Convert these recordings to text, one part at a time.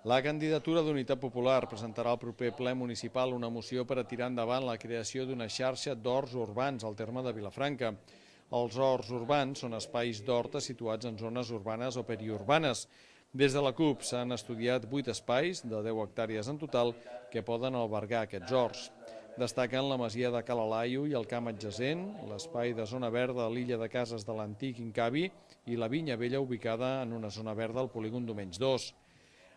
La candidatura d'Unitat Popular presentarà al proper ple municipal una moció per a tirar endavant la creació d'una xarxa d'horts urbans al terme de Vilafranca. Els horts urbans són espais d'horta situats en zones urbanes o periurbanes. Des de la CUP s'han estudiat 8 espais, de 10 hectàrees en total, que poden albergar aquests horts. Destaquen la masia de Calalaio i el camp adjacent, l'espai de zona verda a l'illa de cases de l'antic Incavi i la vinya vella ubicada en una zona verda al polígon Domenys 2.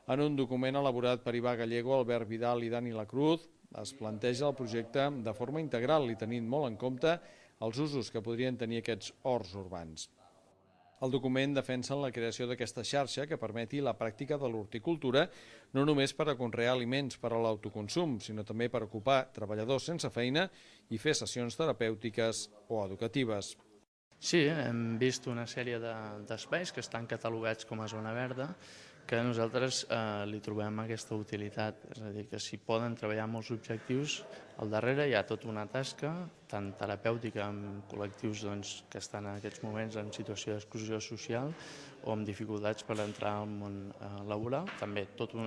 En un document elaborat per Iva Gallego, Albert Vidal i Dani Lacruz, es planteja el projecte de forma integral i tenint molt en compte els usos que podrien tenir aquests horts urbans. El document defensa la creació d'aquesta xarxa que permeti la pràctica de l'horticultura no només per a conrear aliments per a l'autoconsum, sinó també per ocupar treballadors sense feina i fer sessions terapèutiques o educatives. Sí, hem vist una sèrie d'espais que estan catalogats com a zona verda que nosaltres li trobem aquesta utilitat, és a dir, que s'hi poden treballar molts objectius. Al darrere hi ha tota una tasca, tant terapèutica amb col·lectius que estan en aquests moments en situació d'exclusió social o amb dificultats per entrar al món laboral, també tot un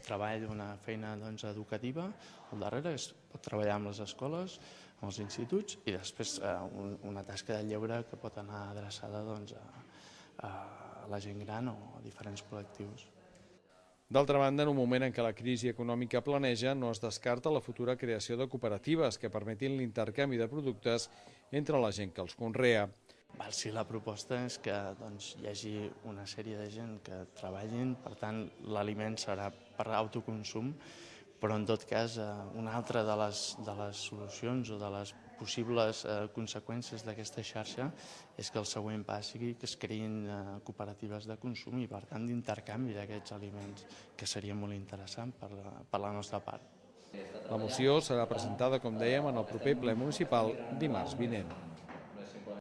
treball, una feina educativa. Al darrere es pot treballar amb les escoles, amb els instituts i després una tasca de lleure que pot anar adreçada a la gent gran o a diferents col·lectius. D'altra banda, en un moment en què la crisi econòmica planeja, no es descarta la futura creació de cooperatives que permetin l'intercanvi de productes entre la gent que els conrea. Si la proposta és que hi hagi una sèrie de gent que treballin, per tant l'aliment serà per autoconsum, però en tot cas una altra de les solucions o de les possibles conseqüències d'aquesta xarxa és que el següent pas sigui que es creïn cooperatives de consum i per tant d'intercanvi d'aquests aliments, que seria molt interessant per la nostra part. La moció serà presentada, com dèiem, en el proper ple municipal dimarts vinent.